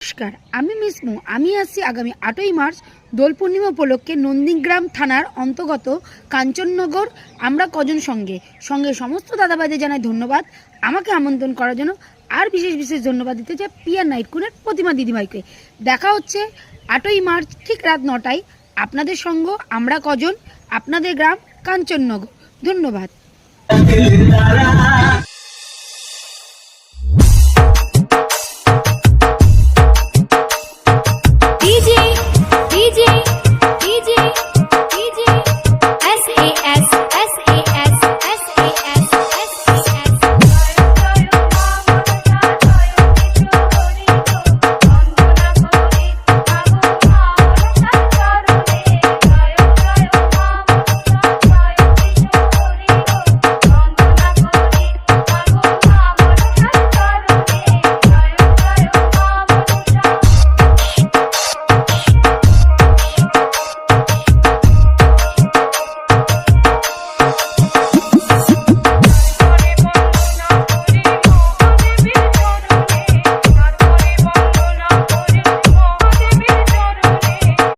নমস্কার, আমি মিসমু। আমি আসছি আগামী 8ই মার্চ দোল পূর্ণিমা উপলক্ষে নন্দীগ্রাম থানার অন্তর্গত কাঞ্চননগর। আমরা কজন সঙ্গে সমস্ত দাদাভাইদের জানাই ধন্যবাদ আমাকে আমন্ত্রণ করার জন্য। আর বিশেষ ধন্যবাদ দিতে চাই পিয়ার নাইট কুনের প্রতিমা দিদিভাইকে। দেখা হচ্ছে 8ই মার্চ ঠিক রাত 9টায় আপনাদের সঙ্গ। আমরা কজন, আপনাদের গ্রাম কাঞ্চননগর। ধন্যবাদ।